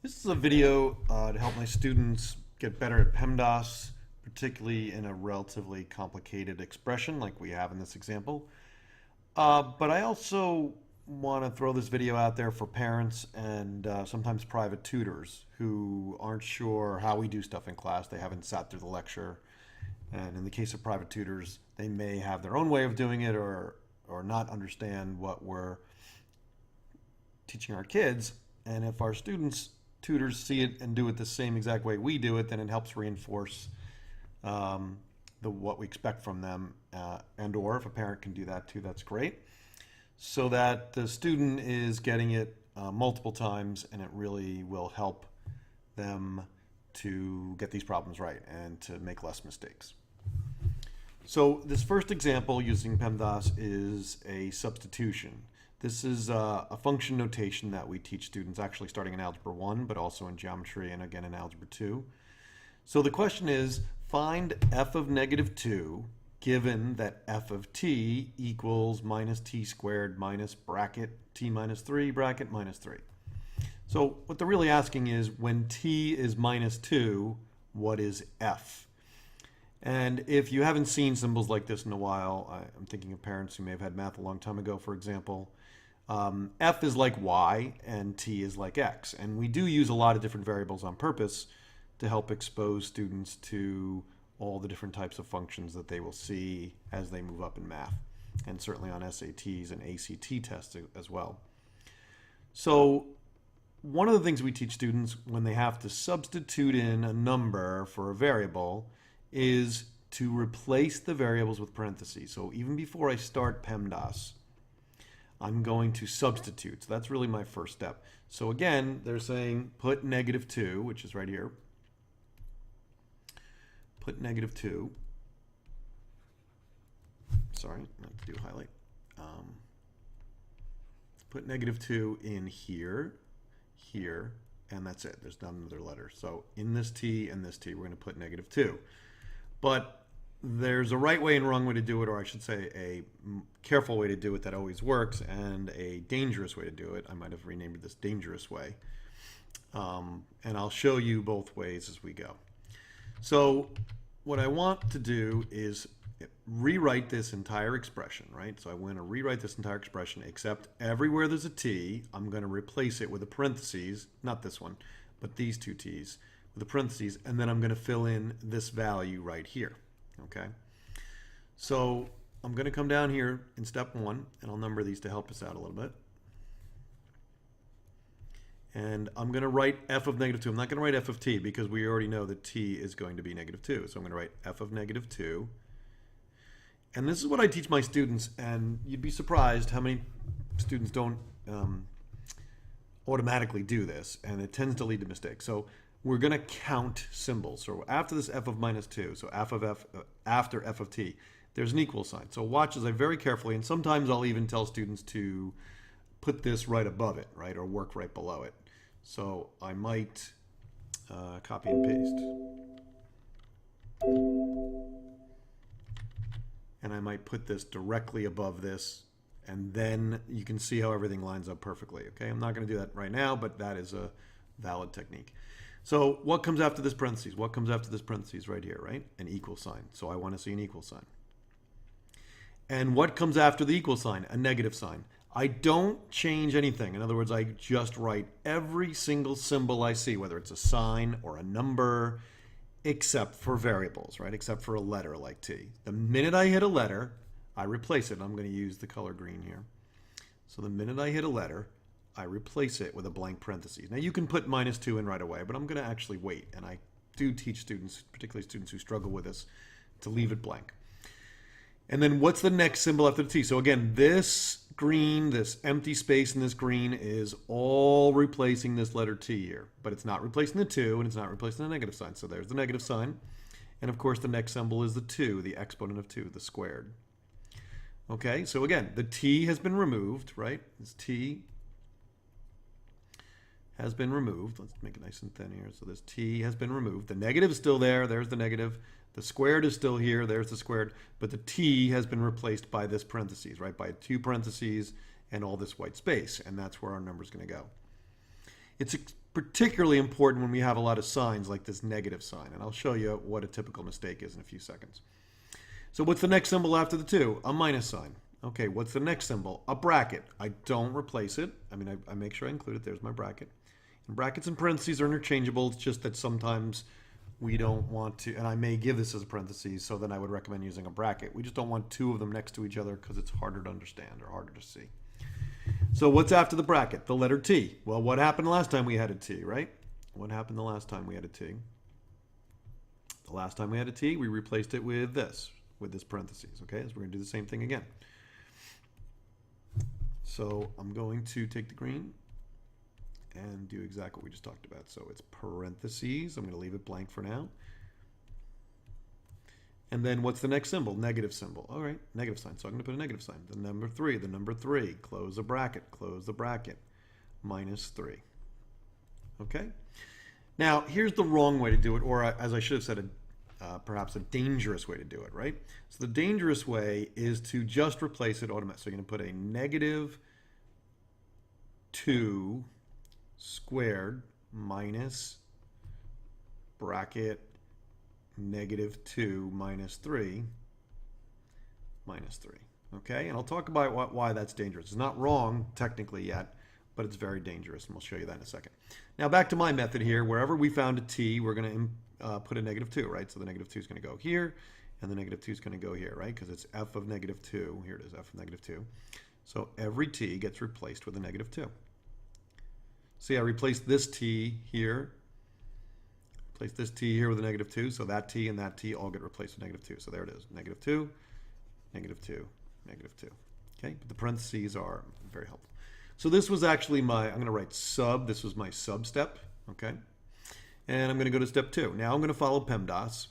This is a video to help my students get better at Pemdas, particularly in a relatively complicated expression like we have in this example. But I also want to throw this video out there for parents and sometimes private tutors who aren't sure how we do stuff in class. They haven't sat through the lecture. And in the case of private tutors, they may have their own way of doing it or not understand what we're teaching our kids. And if our tutors see it and do it the same exact way we do it, then it helps reinforce what we expect from them, and or if a parent can do that too, that's great. So that the student is getting it multiple times, and it really will help them to get these problems right and to make less mistakes. So this first example using PEMDAS is a substitution. This is a function notation that we teach students actually starting in Algebra 1, but also in Geometry and again in Algebra 2. So the question is, find f of negative 2 given that f of t equals minus t squared minus bracket t minus 3 bracket minus 3. So what they're really asking is, when t is minus 2, what is f? And if you haven't seen symbols like this in a while, I'm thinking of parents who may have had math a long time ago, for example. F is like y and t is like x. And we do use a lot of different variables on purpose to help expose students to all the different types of functions that they will see as they move up in math, and certainly on SATs and ACT tests as well. So one of the things we teach students when they have to substitute in a number for a variable is to replace the variables with parentheses. So even before I start PEMDAS, I'm going to substitute. So that's really my first step. So again, they're saying put negative 2, which is right here. Put negative 2. Sorry, I have to do a highlight. Put negative 2 in here, here, and that's it. There's not another letter. So in this t and this t, we're going to put negative 2. But there's a right way and wrong way to do it, or I should say a careful way to do it that always works, and a dangerous way to do it. I might have renamed this dangerous way. And I'll show you both ways as we go. So what I want to do is rewrite this entire expression, right? So I want to rewrite this entire expression, except everywhere there's a t, I'm going to replace it with a parentheses, not this one, but these two t's, with a parentheses, and then I'm going to fill in this value right here. Okay, so I'm going to come down here in step 1, and I'll number these to help us out a little bit. And I'm going to write f of negative 2. I'm not going to write f of t because we already know that t is going to be negative 2. So I'm going to write f of negative 2. And this is what I teach my students, and you'd be surprised how many students don't automatically do this, and it tends to lead to mistakes. So we're going to count symbols. So after this f of minus 2, so after f of t, there's an equal sign. So watch as I very carefully, and sometimes I'll even tell students to put this right above it, right, or work right below it. So I might copy and paste. And I might put this directly above this, and then you can see how everything lines up perfectly. Okay, I'm not going to do that right now, but that is a valid technique. So what comes after this parentheses? What comes after this parentheses right here, right? An equal sign. So I want to see an equal sign. And what comes after the equal sign? A negative sign. I don't change anything. In other words, I just write every single symbol I see, whether it's a sign or a number, except for variables, right? Except for a letter like t. The minute I hit a letter, I replace it. I'm going to use the color green here. So the minute I hit a letter, I replace it with a blank parentheses. Now you can put minus 2 in right away, but I'm going to actually wait. And I do teach students, particularly students who struggle with this, to leave it blank. And then what's the next symbol after the t? So again, this green, this empty space in this green is all replacing this letter t here. But it's not replacing the 2, and it's not replacing the negative sign. So there's the negative sign. And of course, the next symbol is the 2, the exponent of 2, the squared. Okay, so again, the t has been removed, right? This t has been removed. Let's make it nice and thin here. So this t has been removed. The negative is still there. There's the negative. The squared is still here. There's the squared. But the t has been replaced by this parentheses, right? By 2 parentheses and all this white space. And that's where our number is going to go. It's particularly important when we have a lot of signs like this negative sign. And I'll show you what a typical mistake is in a few seconds. So what's the next symbol after the 2? A minus sign. Okay, what's the next symbol? A bracket. I don't replace it. I mean, I make sure I include it. There's my bracket. And brackets and parentheses are interchangeable. It's just that sometimes we don't want to, and I may give this as a parentheses, so then I would recommend using a bracket. We just don't want 2 of them next to each other because it's harder to understand or harder to see. So what's after the bracket? The letter T. Well, what happened last time we had a T, right? What happened the last time we had a T? The last time we had a T, we replaced it with this parentheses, okay? So we're going to do the same thing again. So I'm going to take the green and do exactly what we just talked about. So it's parentheses. I'm going to leave it blank for now. And then what's the next symbol? Negative symbol. All right, negative sign. So I'm going to put a negative sign. The number 3, close the bracket, minus 3. Okay? Now, here's the wrong way to do it, or as I should have said, perhaps a dangerous way to do it, right? So the dangerous way is to just replace it automatically. So you're going to put a negative 2 squared minus bracket negative 2 minus 3 minus 3. Okay, and I'll talk about why that's dangerous. It's not wrong technically yet, but it's very dangerous, and we'll show you that in a second. Now back to my method here. Wherever we found a t, we're going to put a negative 2, right? So the negative 2 is going to go here, and the negative 2 is going to go here, right? Because it's f of negative 2. Here it is, f of negative 2. So every t gets replaced with a negative 2. See, I replaced this t here. Place this t here with a negative 2, so that t and that t all get replaced with negative 2. So there it is, negative 2, negative 2, negative 2. Okay, but the parentheses are very helpful. So this was actually my, I'm going to write sub, this was my sub step, okay? And I'm going to go to step 2. Now I'm going to follow Pemdas.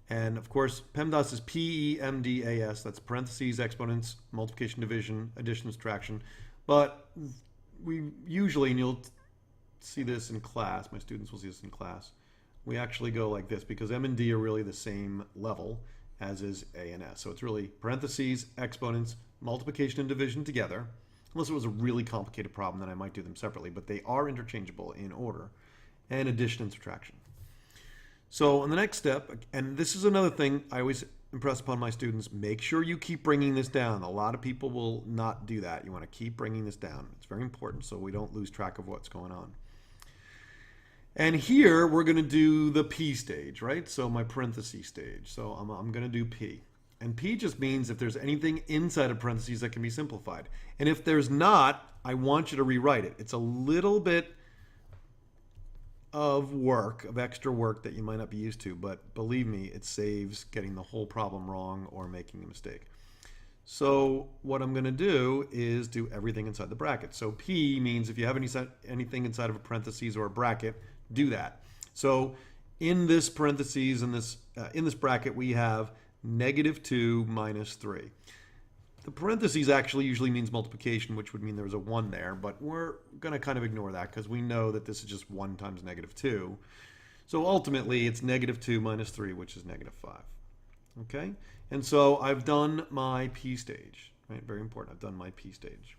And of course, Pemdas is P-E-M-D-A-S, that's parentheses, exponents, multiplication, division, addition, subtraction. But we usually, and you'll see this in class, my students will see this in class, we actually go like this because M and D are really the same level as is A and S. So it's really parentheses, exponents, multiplication and division together. Unless it was a really complicated problem, then I might do them separately, but they are interchangeable in order, and addition and subtraction. So on the next step, and this is another thing I always impress upon my students, make sure you keep bringing this down. A lot of people will not do that. You want to keep bringing this down. It's very important so we don't lose track of what's going on. And here we're going to do the P stage, right? So my parentheses stage. So I'm going to do P. And P just means if there's anything inside of parentheses that can be simplified. And if there's not, I want you to rewrite it. It's a little bit of work, of extra work that you might not be used to, but believe me, it saves getting the whole problem wrong or making a mistake. So what I'm going to do is do everything inside the bracket. So P means if you have anything inside of a parentheses or a bracket, do that. So in this parentheses, in this bracket, we have negative 2 minus 3. The parentheses actually usually means multiplication, which would mean there was a 1 there, but we're going to kind of ignore that because we know that this is just 1 times negative 2. So ultimately, it's negative 2 minus 3, which is negative 5. Okay? And so I've done my P stage, right? Very important. I've done my P stage.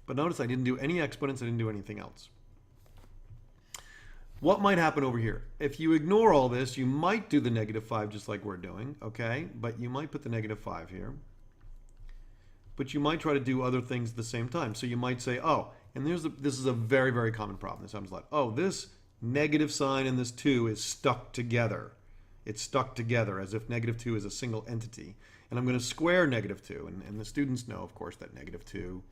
But notice I didn't do any exponents. I didn't do anything else. What might happen over here? If you ignore all this, you might do the negative 5 just like we're doing, okay? But you might put the negative 5 here. But you might try to do other things at the same time. So you might say, oh, and this is a very, very common problem. This happens a lot. Oh, this negative sign and this 2 is stuck together. It's stuck together as if negative 2 is a single entity. And I'm going to square negative 2. And the students know, of course, that negative 2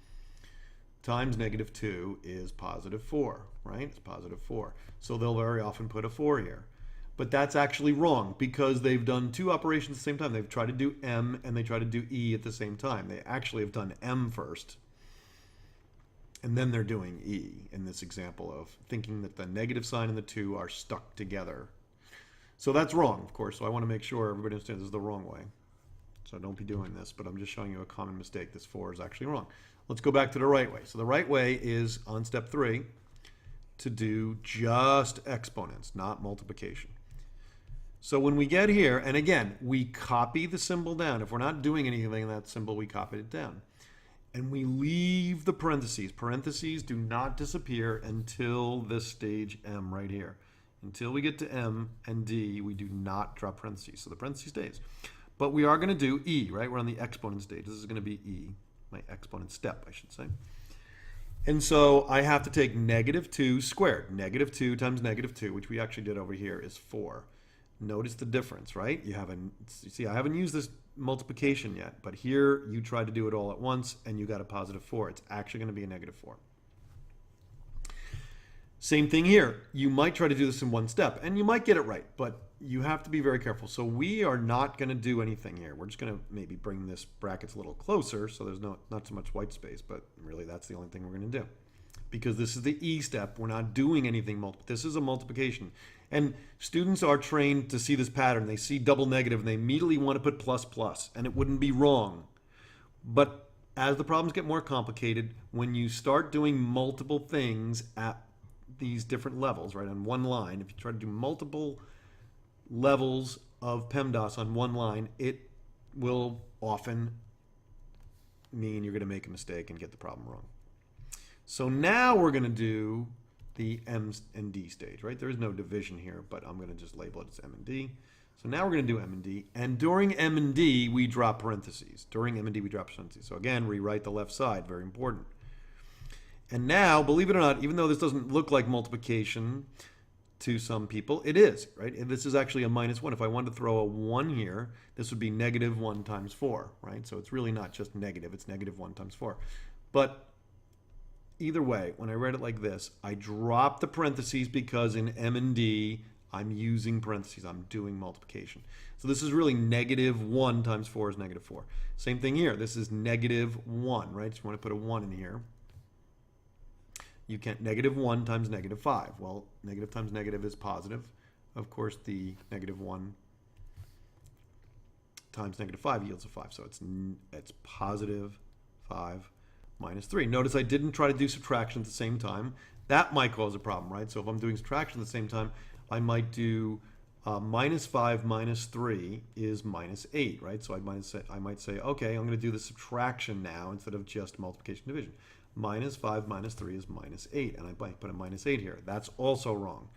times negative 2 is positive 4, right? It's positive 4. So they'll very often put a 4 here. But that's actually wrong because they've done 2 operations at the same time. They've tried to do M and they try to do E at the same time. They actually have done M first. And then they're doing E in this example of thinking that the negative sign and the 2 are stuck together. So that's wrong, of course. So I want to make sure everybody understands this is the wrong way. So don't be doing this, but I'm just showing you a common mistake. This 4 is actually wrong. Let's go back to the right way. So the right way is on step 3 to do just exponents, not multiplication. So when we get here, and again, we copy the symbol down. If we're not doing anything in that symbol, we copied it down. and we leave the parentheses. Parentheses do not disappear until this stage M right here. Until we get to M and D, we do not drop parentheses. So the parentheses stays. But we are going to do E, right? We're on the exponent stage. This is going to be E, my exponent step, I should say. And so I have to take -2 squared. -2 times -2, which we actually did over here, is 4. Notice the difference, right? You see, I haven't used this multiplication yet, but here you try to do it all at once and you got a +4. It's actually going to be a -4. Same thing here. You might try to do this in one step and you might get it right, but you have to be very careful. So we are not going to do anything here. We're just going to maybe bring this brackets a little closer so there's not so much white space, but really that's the only thing we're going to do. Because this is the E step, we're not doing anything this is a multiplication. And students are trained to see this pattern. They see double negative and they immediately want to put plus plus, and it wouldn't be wrong. But as the problems get more complicated, when you start doing multiple things at these different levels, right, on one line, if you try to do multiple levels of PEMDAS on one line, it will often mean you're going to make a mistake and get the problem wrong. So now we're going to do the M and D stage, right? There is no division here, but I'm going to just label it as M and D. So now we're going to do M and D, and during M and D, we drop parentheses. During M and D, we drop parentheses. So again, rewrite the left side, very important. And now, believe it or not, even though this doesn't look like multiplication to some people, it is, right? And this is actually a -1. If I wanted to throw a 1 here, this would be -1 times 4, right? So it's really not just negative, it's -1 times 4. But either way, when I read it like this, I drop the parentheses because in M and D, I'm using parentheses. I'm doing multiplication. So this is really -1 times 4 is -4. Same thing here. This is -1, right? So you want to put a 1 in here. You can't, -1 times -5. Well, negative times negative is positive. Of course, the -1 times -5 yields a 5. So it's positive 5 minus 3. Notice I didn't try to do subtraction at the same time. That might cause a problem, right? So if I'm doing subtraction at the same time, I might do -5 minus 3 is -8, right? So I might say, okay, I'm going to do the subtraction now instead of just multiplication division. -5 minus 3 is -8, and I might put a -8 here. That's also wrong.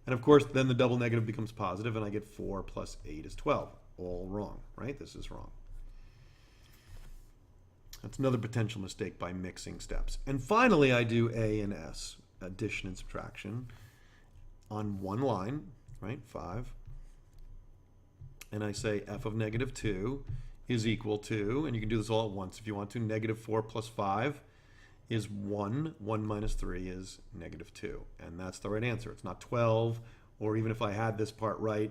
And of course, then the double negative becomes positive, and I get 4 plus 8 is 12. All wrong, right? This is wrong. That's another potential mistake by mixing steps. And finally, I do A and S, addition and subtraction, on one line, right, 5. And I say f of -2 is equal to, and you can do this all at once if you want to, -4 plus 5 is 1. 1 minus 3 is -2. And that's the right answer. It's not 12, or even if I had this part right,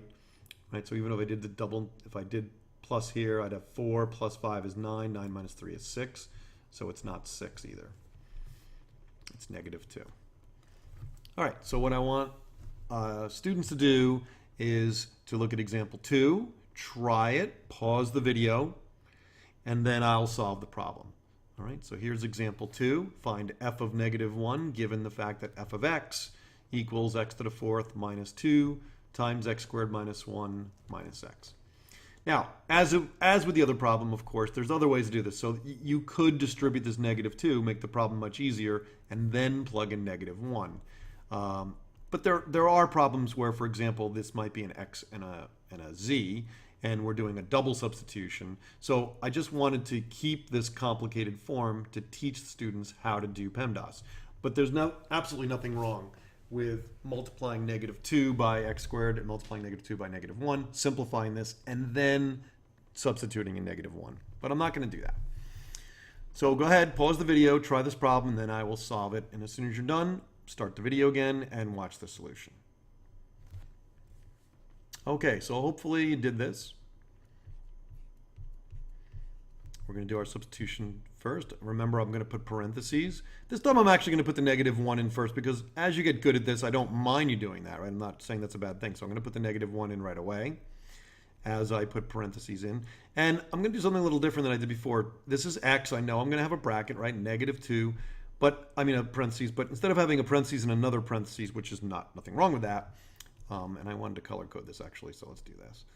so even if I did the double, if I did plus here, I'd have 4 plus 5 is 9. 9 minus 3 is 6. So it's not 6 either. It's -2. All right, so what I want students to do is to look at example 2, try it, pause the video, and then I'll solve the problem. All right, so here's example 2. Find f of -1 given the fact that f of x equals x to the 4th minus 2 times x squared minus 1 minus x. Now, as with the other problem, of course, there's other ways to do this. So you could distribute this -2, make the problem much easier, and then plug in -1. But there are problems where, for example, this might be an x and a z, and we're doing a double substitution. So I just wanted to keep this complicated form to teach the students how to do PEMDAS. But there's absolutely nothing wrong with multiplying -2 by x squared and multiplying -2 by -1, simplifying this, and then substituting in -1. But I'm not going to do that. So go ahead, pause the video, try this problem, and then I will solve it. And as soon as you're done, start the video again and watch the solution. Okay, so hopefully you did this. We're going to do our substitution first. Remember, I'm going to put parentheses. This time I'm actually going to put the -1 in first because as you get good at this, I don't mind you doing that, right? I'm not saying that's a bad thing. So I'm going to put the -1 in right away as I put parentheses in. And I'm going to do something a little different than I did before. This is x. I know I'm going to have a bracket, right? -2, but I mean a parentheses. But instead of having a parentheses and another parentheses, which is nothing wrong with that, and I wanted to color code this actually, so let's do this.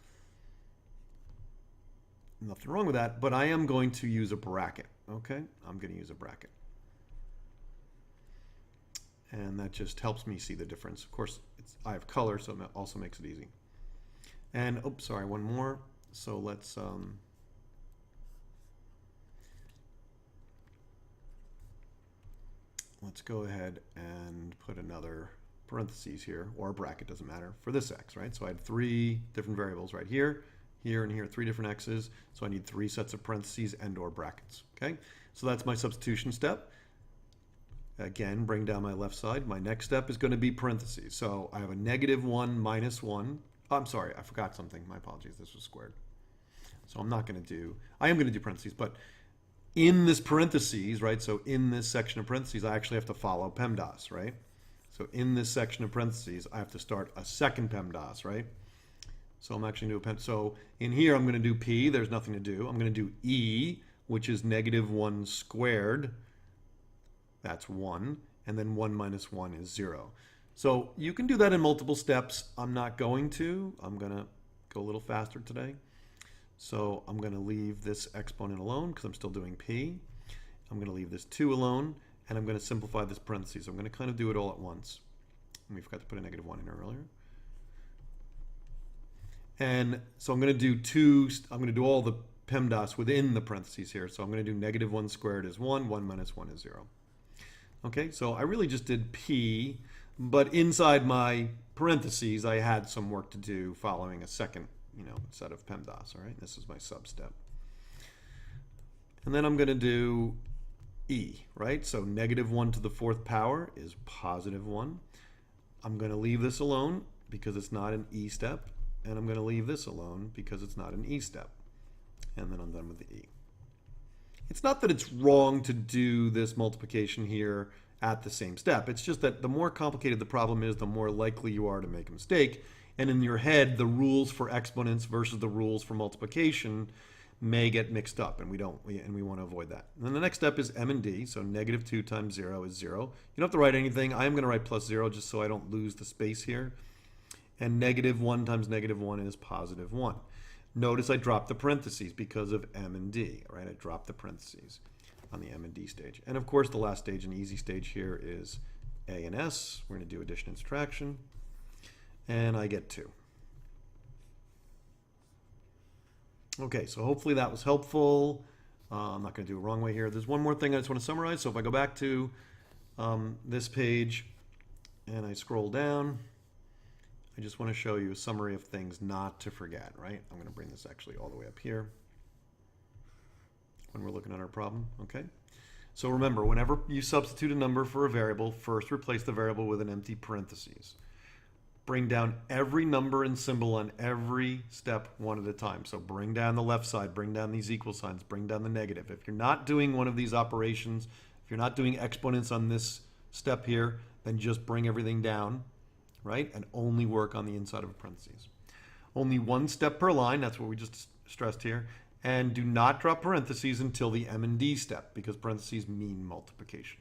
Nothing wrong with that, but I am going to use a bracket. Okay, I'm going to use a bracket. And that just helps me see the difference. Of course, I have color, so it also makes it easy. And, oops, sorry, one more. So let's go ahead and put another parentheses here, or a bracket, doesn't matter, for this x, right? So I had 3 different variables right here, here, and here, 3 different x's. So I need 3 sets of parentheses and or brackets, okay? So that's my substitution step. Again, bring down my left side. My next step is going to be parentheses. So I have a -1 minus 1. Oh, I'm sorry, I forgot something. My apologies, this was squared. So I'm not going to do, I am going to do parentheses, but in this parentheses, right, so in this section of parentheses, I actually have to follow PEMDAS, right? So in this section of parentheses, I have to start a second PEMDAS, right? So I'm actually going to do so in here, I'm going to do P, there's nothing to do. I'm going to do E, which is -1 squared. That's 1. And then 1 minus 1 is 0. So you can do that in multiple steps. I'm not going to. I'm going to go a little faster today. So I'm going to leave this exponent alone because I'm still doing P. I'm going to leave this 2 alone, and I'm going to simplify this parentheses. I'm going to kind of do it all at once. And we forgot to put a -1 in earlier. And so I'm going to do I'm going to do all the PEMDAS within the parentheses here. So I'm going to do -1 squared is 1, 1 minus 1 is 0. Okay, so I really just did P, but inside my parentheses, I had some work to do following a second, set of PEMDAS, all right? This is my sub step. And then I'm going to do E, right? So -1 to the 4th power is +1. I'm going to leave this alone because it's not an E step, and I'm going to leave this alone because it's not an E step. And then I'm done with the E. It's not that it's wrong to do this multiplication here at the same step. It's just that the more complicated the problem is, the more likely you are to make a mistake. And in your head, the rules for exponents versus the rules for multiplication may get mixed up, and we want to avoid that. And then the next step is M and D. So -2 times 0 is 0. You don't have to write anything. I am going to write +0 just so I don't lose the space here. And -1 times -1 is +1. Notice I dropped the parentheses because of M and D, right? I dropped the parentheses on the M and D stage. And of course, the last stage, an easy stage here, is A and S. We're going to do addition and subtraction. And I get 2. Okay, so hopefully that was helpful. I'm not going to do it the wrong way here. There's one more thing I just want to summarize. So if I go back to this page and I scroll down, I just want to show you a summary of things not to forget, right? I'm going to bring this actually all the way up here when we're looking at our problem, okay? So remember, whenever you substitute a number for a variable, first replace the variable with an empty parentheses. Bring down every number and symbol on every step one at a time. So bring down the left side, bring down these equal signs, bring down the negative. If you're not doing one of these operations, if you're not doing exponents on this step here, then just bring everything down, right? And only work on the inside of a parentheses. Only 1 step per line, that's what we just stressed here. And do not drop parentheses until the M and D step, because parentheses mean multiplication.